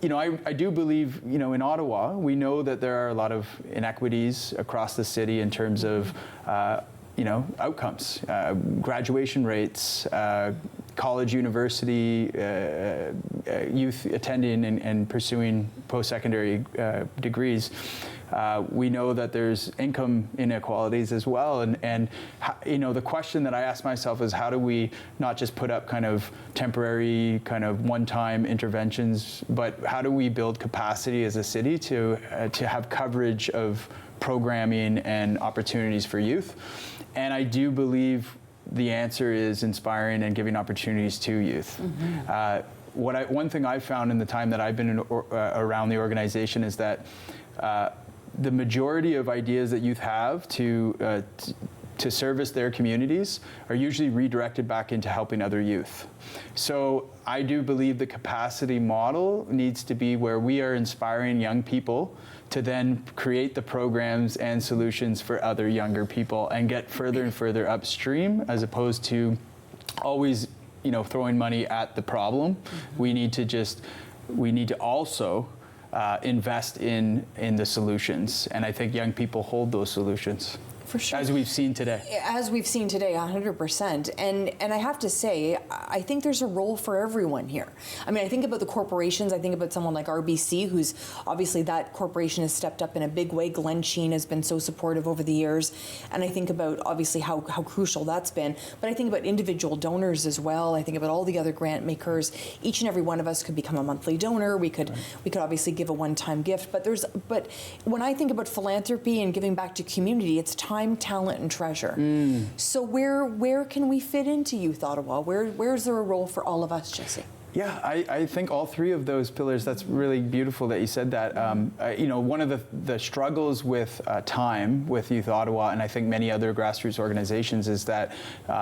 I do believe, in Ottawa, we know that there are a lot of inequities across the city in terms of, outcomes, graduation rates, college, university, youth attending and pursuing post-secondary degrees. We know that there's income inequalities as well. And the question that I ask myself is, how do we not just put up kind of temporary, kind of one-time interventions, but how do we build capacity as a city to have coverage of programming and opportunities for youth? And I do believe the answer is inspiring and giving opportunities to youth. One thing I've found in the time that I've been around the organization is that the majority of ideas that youth have to service their communities are usually redirected back into helping other youth. So I do believe the capacity model needs to be where we are inspiring young people to then create the programs and solutions for other younger people and get further and further upstream, as opposed to always, throwing money at the problem. We need to also invest in the solutions. And I think young people hold those solutions. For sure. As we've seen today. 100%. And I have to say, I think there's a role for everyone here. I mean, I think about the corporations. I think about someone like RBC, who's obviously that corporation has stepped up in a big way. Glenn Sheen has been so supportive over the years. And I think about obviously how crucial that's been. But I think about individual donors as well. I think about all the other grant makers. Each and every one of us could become a monthly donor. We could obviously give a one-time gift. But when I think about philanthropy and giving back to community, it's time, talent, and treasure. So where can we fit into Youth Ottawa? Where's there a role for all of us, Jesse? Yeah, I think all 3 of those pillars, that's really beautiful that you said that. One of the struggles with time with Youth Ottawa, and I think many other grassroots organizations, is that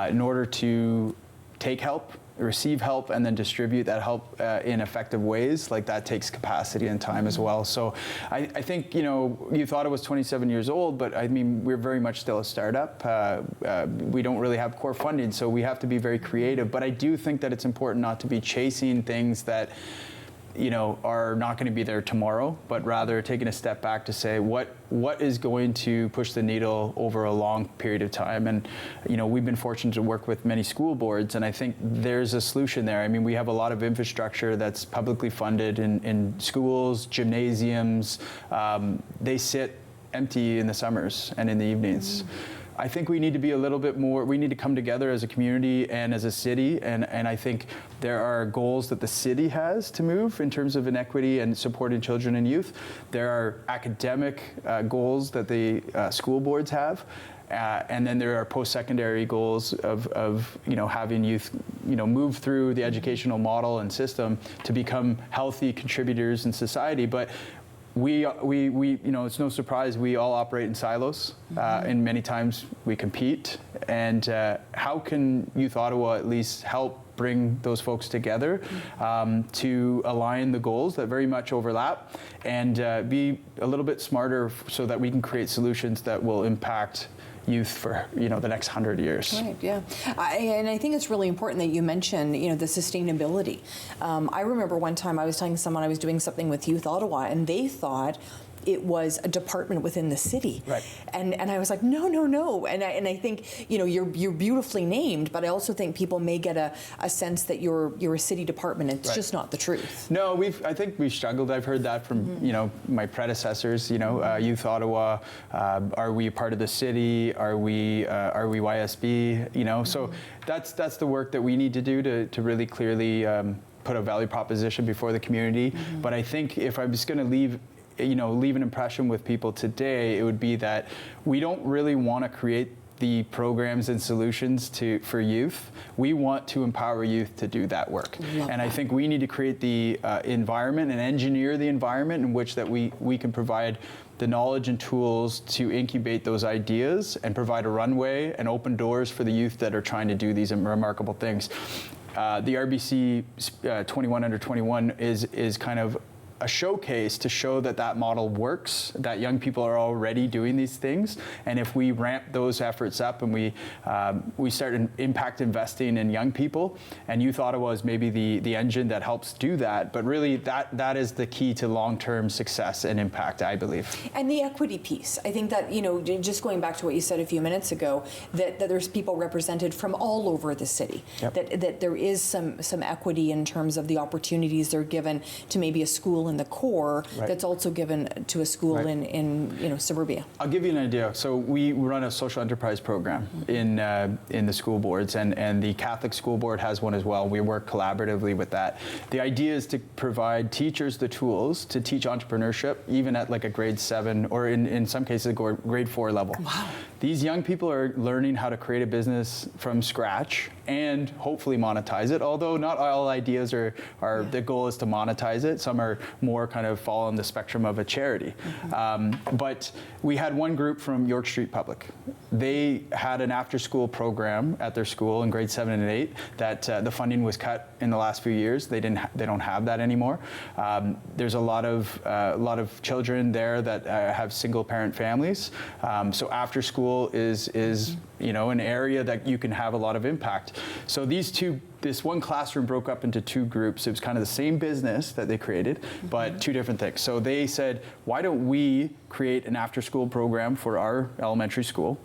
in order to take help, receive help, and then distribute that help in effective ways, like that takes capacity and time as well. So I think, Youth Ottawa was 27 years old, but I mean, we're very much still a startup. We don't really have core funding, so we have to be very creative. But I do think that it's important not to be chasing things that are not going to be there tomorrow, but rather taking a step back to say what is going to push the needle over a long period of time. And we've been fortunate to work with many school boards, and I think there's a solution there. I mean, we have a lot of infrastructure that's publicly funded in schools, gymnasiums. They sit empty in the summers and in the evenings. I think we need to be a little bit more, we need to come together as a community and as a city, and I think there are goals that the city has to move in terms of inequity and supporting children and youth. There are academic goals that the school boards have. And then there are post-secondary goals of having youth move through the educational model and system to become healthy contributors in society. But we it's no surprise we all operate in silos, and many times we compete. And how can Youth Ottawa at least help bring those folks together to align the goals that very much overlap and be a little bit smarter so that we can create solutions that will impact youth for the next 100 years. Right, yeah. And I think it's really important that you mention the sustainability. I remember one time I was telling someone I was doing something with Youth Ottawa, and they thought it was a department within the city. Right. And I was like, no. And I think, you're beautifully named, but I also think people may get a sense that you're a city department. It's just not the truth. No, I think we've struggled. I've heard that from, my predecessors, Youth Ottawa, are we a part of the city? Are we YSB? So that's the work that we need to do to really clearly put a value proposition before the community. But I think if I'm just going to leave an impression with people today, it would be that we don't really want to create the programs and solutions for youth. We want to empower youth to do that work. And I think we need to create the environment and engineer the environment in which that we can provide the knowledge and tools to incubate those ideas and provide a runway and open doors for the youth that are trying to do these remarkable things. The RBC 21 under 21 is kind of a showcase to show that model works, that young people are already doing these things. And if we ramp those efforts up and we start impact investing in young people, and Youth Ottawa is maybe the engine that helps do that, but really that is the key to long-term success and impact, I believe. And the equity piece, I think that, just going back to what you said a few minutes ago, that there's people represented from all over the city, that there is some equity in terms of the opportunities they're given to maybe a school in the core that's also given to a school in suburbia. I'll give you an idea. So we run a social enterprise program in the school boards, and the Catholic School Board has one as well. We work collaboratively with that. The idea is to provide teachers the tools to teach entrepreneurship, even at like a grade 7 or in some cases a grade 4 level. Wow. These young people are learning how to create a business from scratch and hopefully monetize it, although not all ideas are the goal is to monetize it. Some are more kind of fall on the spectrum of a charity. But we had one group from York Street Public. They had an after-school program at their school in grade 7 and 8 that the funding was cut in the last few years. They don't have that anymore. There's a lot of children there that have single-parent families. So after school is an area that you can have a lot of impact. So this one classroom broke up into two groups. It was kind of the same business that they created, but two different things. So they said, why don't we create an after-school program for our elementary school,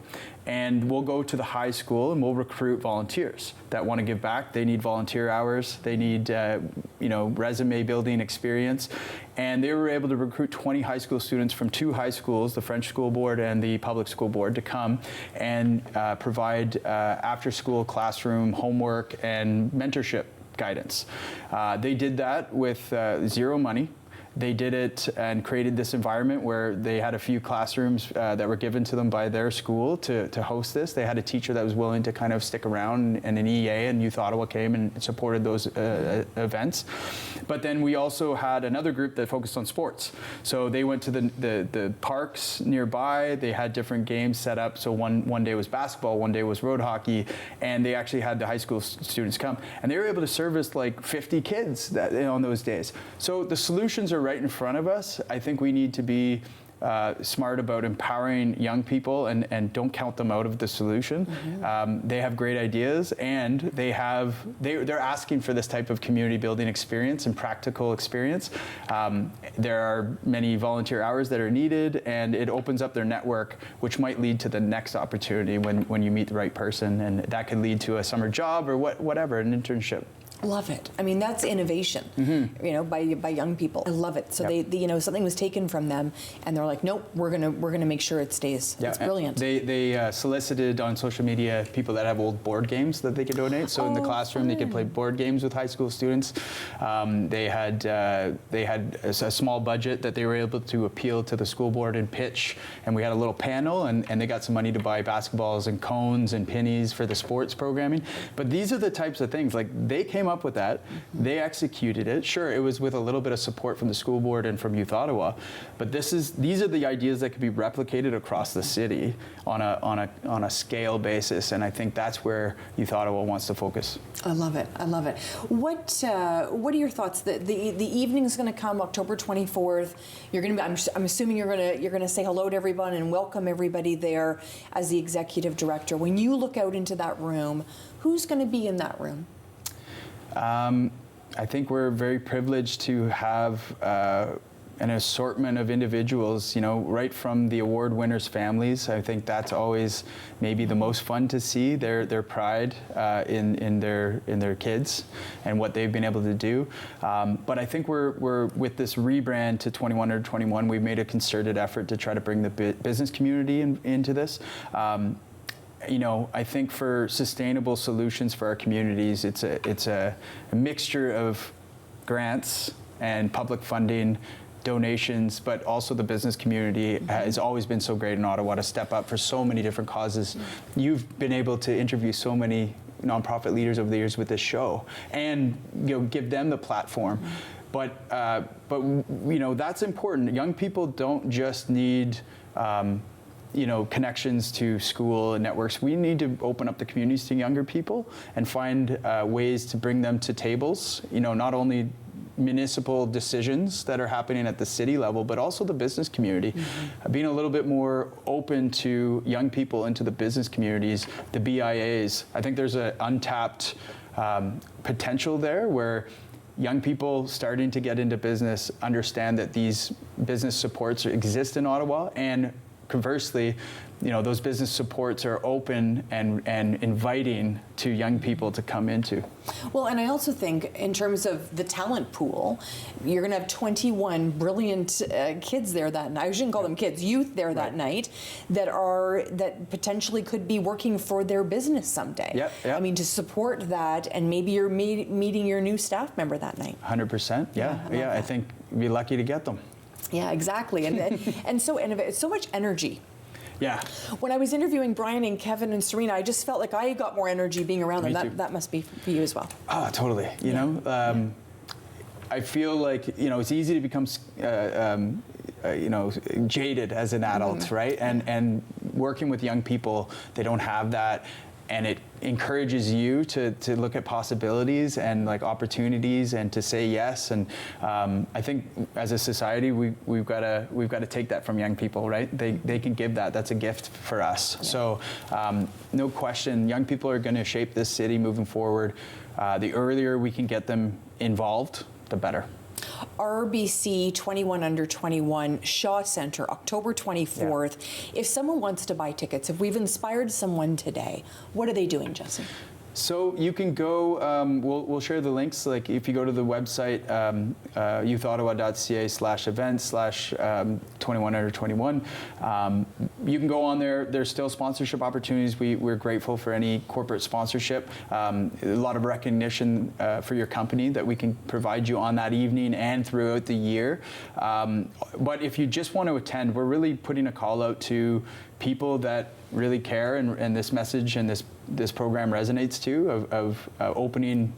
and we'll go to the high school and we'll recruit volunteers that want to give back. They need volunteer hours. They need resume building experience. And they were able to recruit 20 high school students from two high schools, the French School Board and the Public School Board, to come and provide after-school classroom homework and mentorship guidance. They did that with zero money. They did it and created this environment where they had a few classrooms that were given to them by their school to host this. They had a teacher that was willing to kind of stick around, and an EA and Youth Ottawa came and supported those events. But then we also had another group that focused on sports. So they went to the parks nearby. They had different games set up. So one day was basketball, one day was road hockey, and they actually had the high school students come. And they were able to service like 50 kids on those days. So the solutions are right in front of us. I think we need to be smart about empowering young people and don't count them out of the solution. They have great ideas, and they're asking for this type of community building experience and practical experience. There are many volunteer hours that are needed, and it opens up their network, which might lead to the next opportunity when you meet the right person, and that could lead to a summer job or whatever, an internship. Love it. I mean, that's innovation, you know, by young people. I love it. So they, you know, something was taken from them, and they're like, nope, we're gonna make sure it stays. It's brilliant. They solicited on social media people that have old board games that they could donate. So in the classroom, they could play board games with high school students. They had a small budget that they were able to appeal to the school board and pitch, and we had a little panel, and they got some money to buy basketballs and cones and pennies for the sports programming. But these are the types of things, like they came up with that, they executed it. Sure, it was with a little bit of support from the school board and from Youth Ottawa, but these are the ideas that could be replicated across the city on a scale basis, and I think that's where Youth Ottawa wants to focus. I love it. I love it. What are your thoughts? The evening's going to come October 24th. You're going to be. I'm assuming you're going to say hello to everyone and welcome everybody there as the executive director. When you look out into that room, who's going to be in that room? I think we're very privileged to have an assortment of individuals, you know, right from the award winners' families. I think that's always maybe the most fun to see, their pride in their kids and what they've been able to do. But I think we're with this rebrand to 21 Under 21, we've made a concerted effort to try to bring the business community into this. You know, I think for sustainable solutions for our communities, it's a mixture of grants and public funding, donations, but also the business community has always been so great in Ottawa to step up for so many different causes. You've been able to interview so many nonprofit leaders over the years with this show, and you know, give them the platform. But you know, that's important. Young people don't just need you know, connections to school and networks. We need to open up the communities to younger people and find ways to bring them to tables, you know, not only municipal decisions that are happening at the city level, but also the business community. Being a little bit more open to young people into the business communities, the BIAs. I think there's an untapped potential there where young people starting to get into business understand that these business supports exist in Ottawa, and conversely, you know, those business supports are open and inviting to young people to come into. Well, and I also think in terms of the talent pool, you're going to have 21 brilliant kids there that night. I shouldn't call them kids, youth there that night that potentially could be working for their business someday. I mean, to support that, and maybe you're meeting your new staff member that night. 100%. Yeah. I think you'd be lucky to get them. Yeah, exactly. And so innovative, so much energy. Yeah. When I was interviewing Brian and Kevin and Serena, I just felt like I got more energy being around them. That must be for you as well. Oh, totally. You know, I feel like, you know, it's easy to become, you know, jaded as an adult, right? And working with young people, they don't have that. And it encourages you to look at possibilities and like opportunities and to say yes. And I think as a society, we've got to take that from young people, right? They can give that. That's a gift for us. So no question, young people are going to shape this city moving forward. The earlier we can get them involved, the better. RBC 21 Under 21 Shaw Centre, October 24th. If someone wants to buy tickets, if we've inspired someone today, what are they doing, Jesse? So you can go, we'll share the links, like if you go to the website, youthottawa.ca/events/21under21, you can go on there. There's still sponsorship opportunities. We're grateful for any corporate sponsorship. A lot of recognition for your company that we can provide you on that evening and throughout the year. But if you just want to attend, we're really putting a call out to people that really care, and this message and this program resonates to, of opening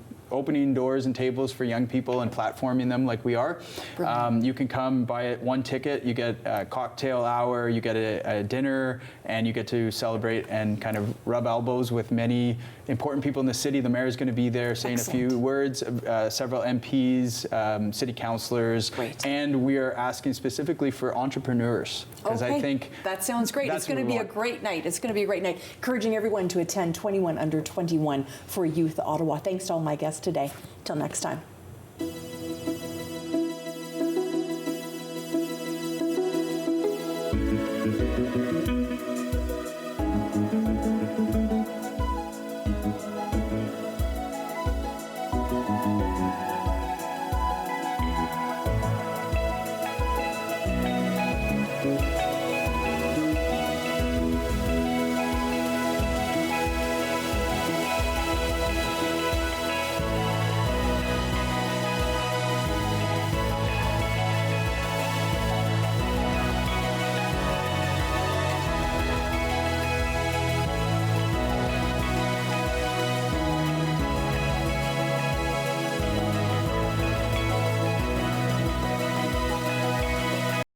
doors and tables for young people and platforming them like we are. You can come buy one ticket, you get a cocktail hour, you get a dinner, and you get to celebrate and kind of rub elbows with many important people in the city. The mayor is going to be there saying a few words, several MPs, city councillors, and we are asking specifically for entrepreneurs, because I think that sounds great. It's going to be a great night. It's going to be a great night. Encouraging everyone to attend 21 Under 21 for Youth Ottawa. Thanks to all my guests today. Till next time.